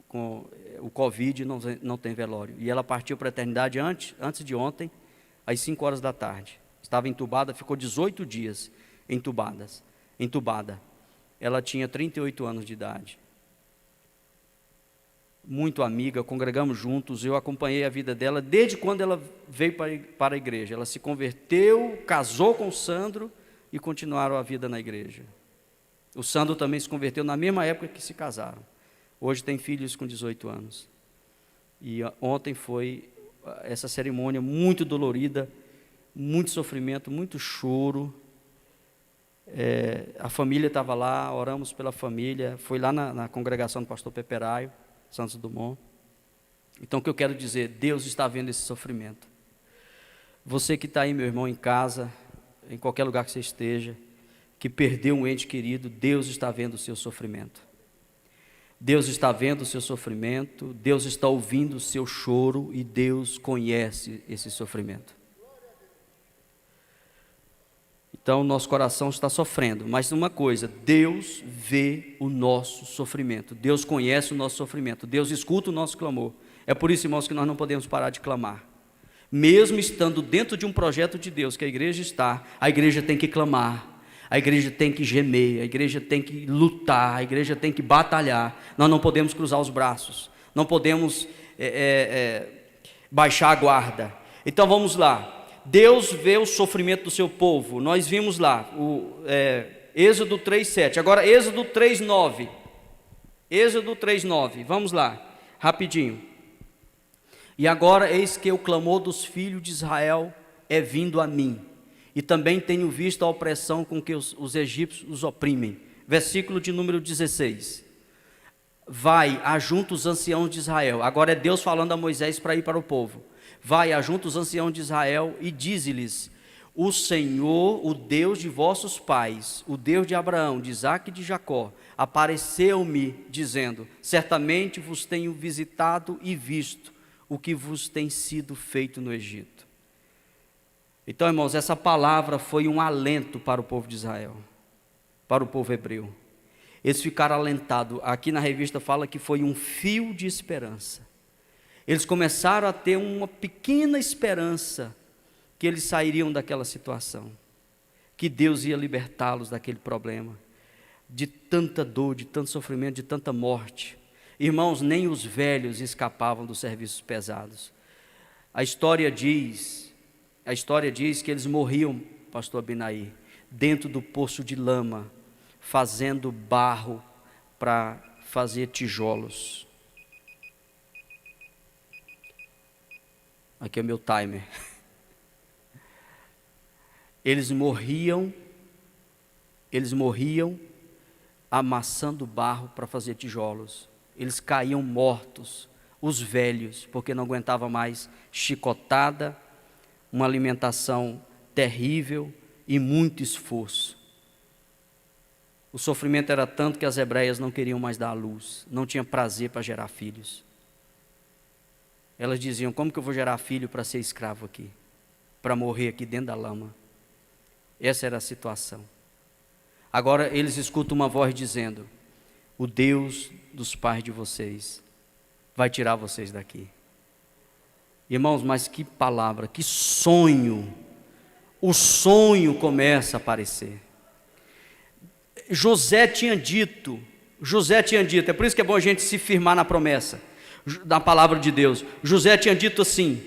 Com o Covid não tem velório, e ela partiu para a eternidade antes de ontem, às 5 horas da tarde, estava entubada, ficou 18 dias entubada, ela tinha 38 anos de idade, muito amiga, congregamos juntos, eu acompanhei a vida dela, desde quando ela veio para a igreja, ela se converteu, casou com o Sandro, e continuaram a vida na igreja. O Sandro também se converteu na mesma época que se casaram. Hoje tem filhos com 18 anos. E ontem foi essa cerimônia muito dolorida, muito sofrimento, muito choro. A família estava lá, oramos pela família. Foi lá na congregação do pastor Peperaio, Santos Dumont. Então o que eu quero dizer, Deus está vendo esse sofrimento. Você que está aí, meu irmão, em casa, em qualquer lugar que você esteja, que perdeu um ente querido, Deus está vendo o seu sofrimento. Deus está vendo o seu sofrimento, Deus está ouvindo o seu choro e Deus conhece esse sofrimento. Então, nosso coração está sofrendo, mas uma coisa, Deus vê o nosso sofrimento, Deus conhece o nosso sofrimento, Deus escuta o nosso clamor. É por isso, irmãos, que nós não podemos parar de clamar. Mesmo estando dentro de um projeto de Deus, que a igreja está, a igreja tem que clamar. A igreja tem que gemer, a igreja tem que lutar, a igreja tem que batalhar. Nós não podemos cruzar os braços, não podemos baixar a guarda. Então vamos lá, Deus vê o sofrimento do seu povo. Nós vimos lá, Êxodo 3:7, agora Êxodo 3:9. Êxodo 3:9, vamos lá, rapidinho. E agora eis que o clamor dos filhos de Israel é vindo a mim. E também tenho visto a opressão com que os egípcios os oprimem. Versículo de número 16. Vai, ajunta os anciãos de Israel. Agora é Deus falando a Moisés para ir para o povo. Vai, ajunta os anciãos de Israel e dize-lhes: o Senhor, o Deus de vossos pais, o Deus de Abraão, de Isaque e de Jacó, apareceu-me dizendo: certamente vos tenho visitado e visto o que vos tem sido feito no Egito. Então, irmãos, essa palavra foi um alento para o povo de Israel, para o povo hebreu. Eles ficaram alentados. Aqui na revista fala que foi um fio de esperança. Eles começaram a ter uma pequena esperança que eles sairiam daquela situação, que Deus ia libertá-los daquele problema, de tanta dor, de tanto sofrimento, de tanta morte. Irmãos, nem os velhos escapavam dos serviços pesados. A história diz que eles morriam, pastor Abinaí, dentro do poço de lama, fazendo barro para fazer tijolos. Aqui é o meu timer. Eles morriam eles morriam amassando barro para fazer tijolos. Eles caíam mortos, os velhos, porque não aguentava mais chicotada, uma alimentação terrível e muito esforço. O sofrimento era tanto que as hebreias não queriam mais dar à luz, não tinham prazer para gerar filhos. Elas diziam: como que eu vou gerar filho para ser escravo aqui? Para morrer aqui dentro da lama? Essa era a situação. Agora eles escutam uma voz dizendo: o Deus dos pais de vocês vai tirar vocês daqui. Irmãos, mas que palavra, que sonho! O sonho começa a aparecer. José tinha dito, é por isso que é bom a gente se firmar na promessa, da palavra de Deus. José tinha dito assim: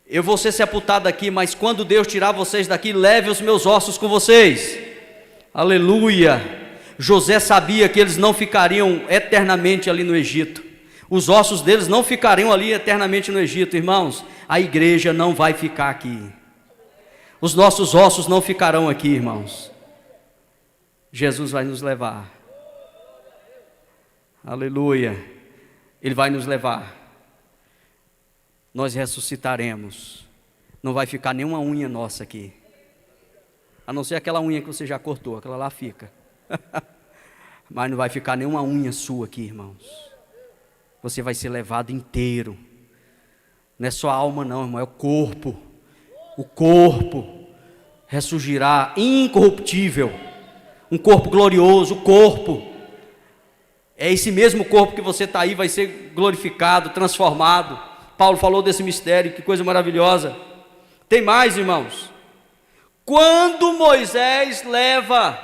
eu vou ser sepultado aqui, mas quando Deus tirar vocês daqui, leve os meus ossos com vocês. Aleluia! José sabia que eles não ficariam eternamente ali no Egito. Os ossos deles não ficariam ali eternamente no Egito. Irmãos, a igreja não vai ficar aqui. Os nossos ossos não ficarão aqui, irmãos. Jesus vai nos levar. Aleluia. Ele vai nos levar. Nós ressuscitaremos. Não vai ficar nenhuma unha nossa aqui. A não ser aquela unha que você já cortou, aquela lá fica. Mas não vai ficar nenhuma unha sua aqui, irmãos. Você vai ser levado inteiro. Não é só a alma não, irmão, é o corpo. O corpo ressurgirá incorruptível. Um corpo glorioso, o corpo. É esse mesmo corpo que você está aí, vai ser glorificado, transformado. Paulo falou desse mistério, que coisa maravilhosa. Tem mais, irmãos. Quando Moisés leva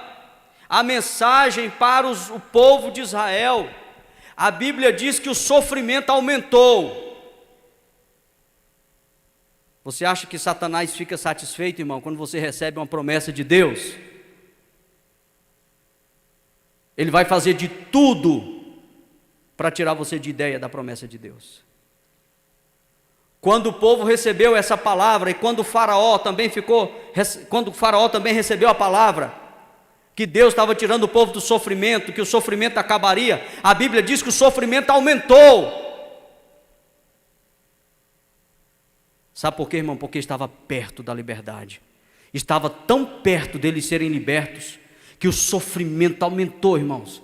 a mensagem para o povo de Israel, a Bíblia diz que o sofrimento aumentou. Você acha que Satanás fica satisfeito, irmão, quando você recebe uma promessa de Deus? Ele vai fazer de tudo para tirar você de ideia da promessa de Deus. Quando o povo recebeu essa palavra, e quando o faraó também recebeu a palavra, que Deus estava tirando o povo do sofrimento, que o sofrimento acabaria, a Bíblia diz que o sofrimento aumentou. Sabe por quê, irmão? Porque estava perto da liberdade. Estava tão perto deles serem libertos, que o sofrimento aumentou, irmãos.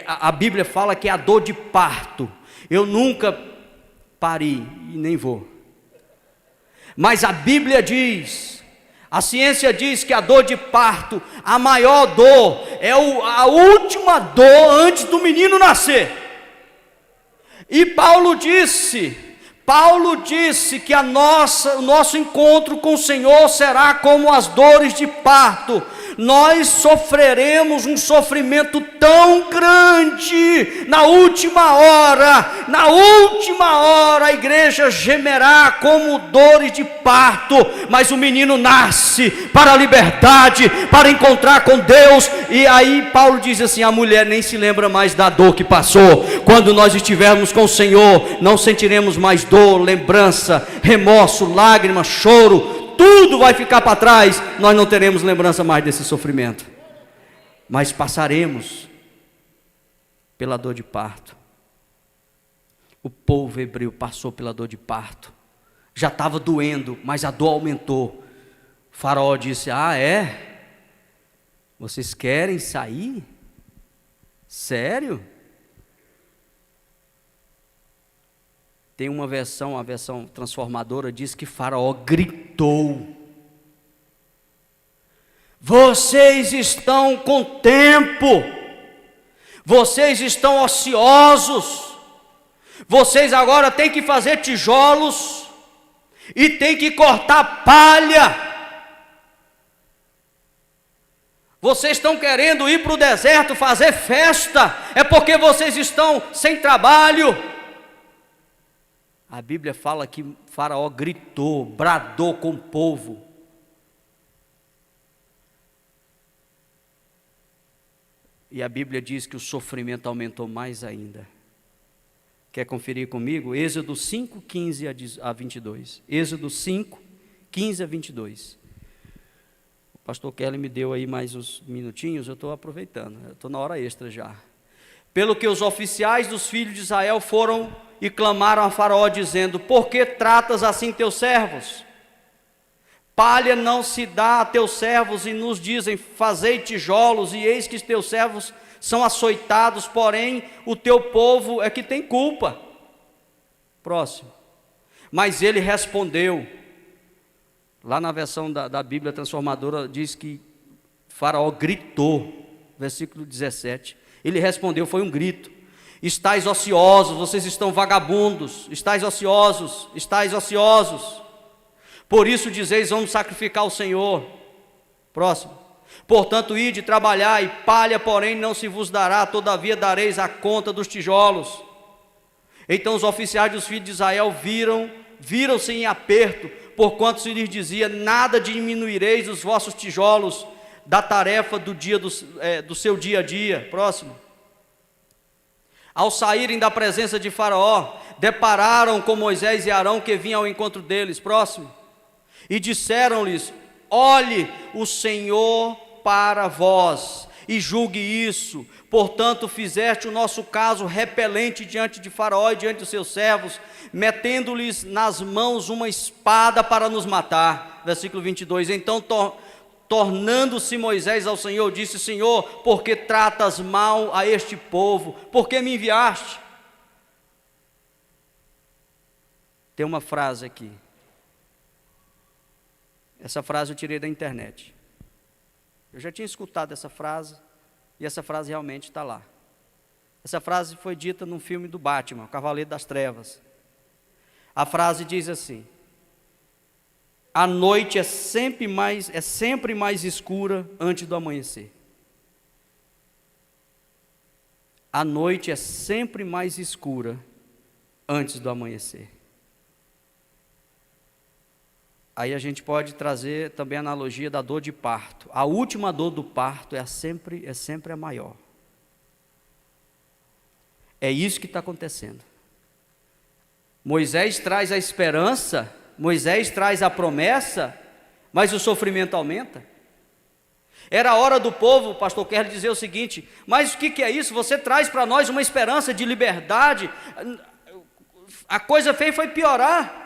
A Bíblia fala que é a dor de parto. Eu nunca pari e nem vou. Mas a Bíblia diz, a ciência diz que a dor de parto, a maior dor, é a última dor antes do menino nascer. E Paulo disse que o nosso encontro com o Senhor será como as dores de parto. Nós sofreremos um sofrimento tão grande, na última hora a igreja gemerá como dores de parto, mas o menino nasce para a liberdade, para encontrar com Deus. E aí Paulo diz assim: a mulher nem se lembra mais da dor que passou. Quando nós estivermos com o Senhor, não sentiremos mais dor, lembrança, remorso, lágrima, choro. Tudo vai ficar para trás, nós não teremos lembrança mais desse sofrimento, mas passaremos pela dor de parto. O povo hebreu passou pela dor de parto, já estava doendo, mas a dor aumentou. O faraó disse: ah, é? Vocês querem sair? Sério? Tem uma versão, a versão transformadora diz que Faraó gritou: vocês estão com tempo, vocês estão ociosos, vocês agora têm que fazer tijolos e têm que cortar palha. Vocês estão querendo ir para o deserto fazer festa, é porque vocês estão sem trabalho. A Bíblia fala que Faraó gritou, bradou com o povo. E a Bíblia diz que o sofrimento aumentou mais ainda. Quer conferir comigo? Êxodo 5, 15 a 22. Êxodo 5, 15 a 22. pastor Kelly me deu aí mais uns minutinhos, eu estou aproveitando, eu estou na hora extra já. Pelo que os oficiais dos filhos de Israel foram e clamaram a Faraó, dizendo: por que tratas assim teus servos? Palha não se dá a teus servos, e nos dizem: fazei tijolos, e eis que teus servos são açoitados, porém o teu povo é que tem culpa. Próximo. Mas ele respondeu, lá na versão da Bíblia Transformadora diz que Faraó gritou, versículo 17, ele respondeu, foi um grito: estais ociosos, vocês estão vagabundos, estais ociosos, por isso dizeis: vamos sacrificar ao Senhor. Próximo. Portanto, ide trabalhar, e palha, porém, não se vos dará, todavia dareis a conta dos tijolos. Então os oficiais dos filhos de Israel viram-se em aperto, porquanto se lhes dizia: nada diminuireis os vossos tijolos da tarefa do seu dia a dia. Próximo. Ao saírem da presença de Faraó, depararam com Moisés e Arão, que vinham ao encontro deles. Próximo. E disseram-lhes: olhe o Senhor para vós, e julgue isso. Portanto, fizeste o nosso caso repelente diante de Faraó e diante dos seus servos, metendo-lhes nas mãos uma espada para nos matar. Versículo 22. Então, tornando-se Moisés ao Senhor, disse: Senhor, por que tratas mal a este povo? Por que me enviaste? Tem uma frase aqui. Essa frase eu tirei da internet. Eu já tinha escutado essa frase, e essa frase realmente está lá. Essa frase foi dita num filme do Batman, o Cavaleiro das Trevas. A frase diz assim: a noite é sempre mais escura antes do amanhecer. A noite é sempre mais escura antes do amanhecer. Aí a gente pode trazer também a analogia da dor de parto. A última dor do parto é sempre a maior. É isso que está acontecendo. Moisés traz a esperança, Moisés traz a promessa, mas o sofrimento aumenta. Era a hora do povo, o pastor quer dizer o seguinte: mas o que é isso? Você traz para nós uma esperança de liberdade, a coisa feia foi piorar.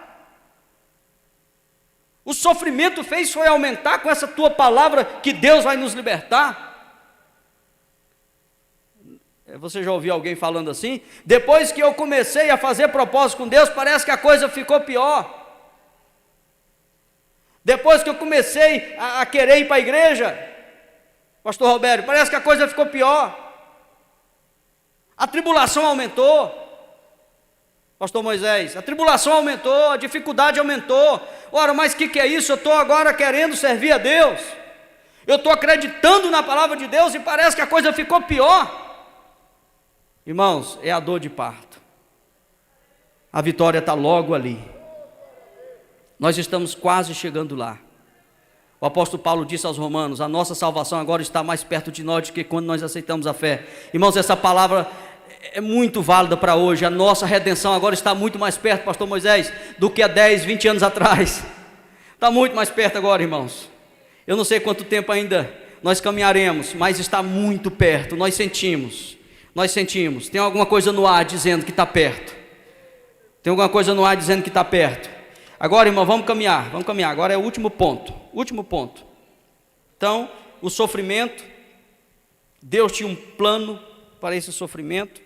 O sofrimento foi aumentar com essa tua palavra que Deus vai nos libertar. Você já ouviu alguém falando assim? Depois que eu comecei a fazer propósito com Deus, parece que a coisa ficou pior. Depois que eu comecei a querer ir para a igreja, pastor Roberto, parece que a coisa ficou pior. A tribulação aumentou. Pastor Moisés, a tribulação aumentou, a dificuldade aumentou. Ora, mas o que é isso? Eu estou agora querendo servir a Deus, eu estou acreditando na palavra de Deus e parece que a coisa ficou pior. Irmãos, é a dor de parto. A vitória está logo ali. Nós estamos quase chegando lá. O apóstolo Paulo disse aos romanos: a nossa salvação agora está mais perto de nós do que quando nós aceitamos a fé. Irmãos, essa palavra é muito válida para hoje. A nossa redenção agora está muito mais perto, pastor Moisés, do que há 10, 20 anos atrás. Está muito mais perto agora, irmãos. Eu não sei quanto tempo ainda nós caminharemos, mas está muito perto. Nós sentimos. Tem alguma coisa no ar dizendo que está perto. Tem alguma coisa no ar dizendo que está perto. Agora, irmão, vamos caminhar. Agora é o último ponto. Então, o sofrimento, Deus tinha um plano para esse sofrimento.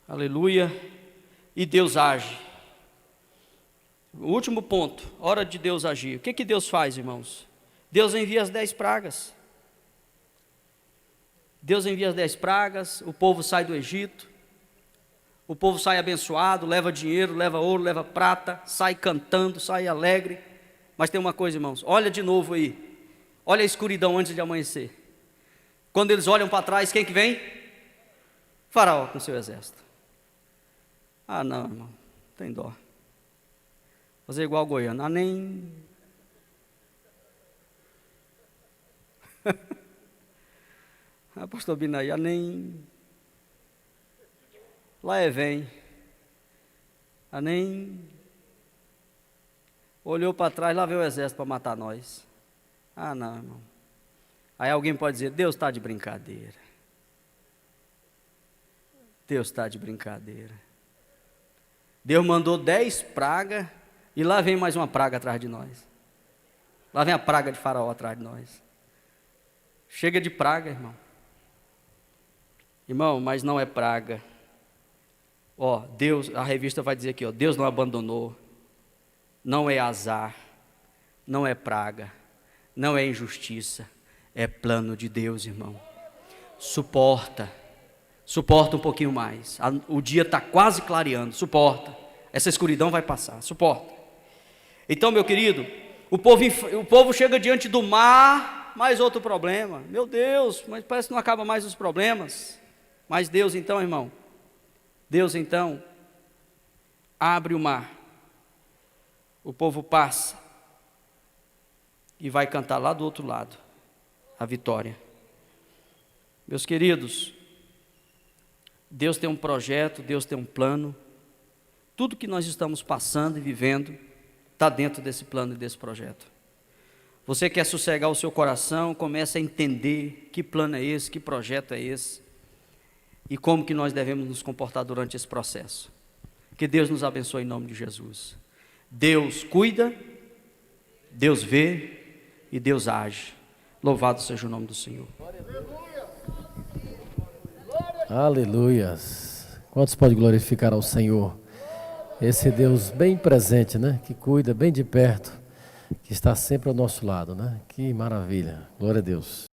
Aleluia. E Deus age. O último ponto, hora de Deus agir. O que Deus faz, irmãos? Deus envia as 10 pragas. O povo sai do Egito. O povo sai abençoado, leva dinheiro, leva ouro, leva prata, sai cantando, sai alegre. Mas tem uma coisa, irmãos, olha de novo aí. Olha a escuridão antes de amanhecer. Quando eles olham para trás, quem que vem? Faraó com seu exército. Ah, não, irmão, tem dó. Fazer igual o goiano. Nem. Pastor Binaí, nem. Lá vem. Nem. Olhou para trás, lá veio o exército para matar nós. Ah, não, irmão. Aí alguém pode dizer, Deus está de brincadeira. Deus está de brincadeira. Deus mandou 10 pragas e lá vem mais uma praga atrás de nós. Lá vem a praga de Faraó atrás de nós. Chega de praga, irmão. Irmão, mas não é praga. Ó, Deus, a revista vai dizer aqui, ó, Deus não abandonou. Não é azar. Não é praga. Não é injustiça. É plano de Deus, irmão. Suporta um pouquinho mais. O dia está quase clareando, suporta. Essa escuridão vai passar, suporta. Então, meu querido, o povo chega diante do mar, mais outro problema. Meu Deus, mas parece que não acaba mais os problemas. Mas Deus então, irmão, Deus então abre o mar. O povo passa e vai cantar lá do outro lado a vitória. Meus queridos, Deus tem um projeto, Deus tem um plano. Tudo que nós estamos passando e vivendo está dentro desse plano e desse projeto. Você quer sossegar o seu coração, comece a entender que plano é esse, que projeto é esse e como que nós devemos nos comportar durante esse processo. Que Deus nos abençoe em nome de Jesus. Deus cuida, Deus vê e Deus age. Louvado seja o nome do Senhor. Aleluias. Quantos podem glorificar ao Senhor? Esse Deus bem presente, né? Que cuida bem de perto, que está sempre ao nosso lado, né? Que maravilha. Glória a Deus.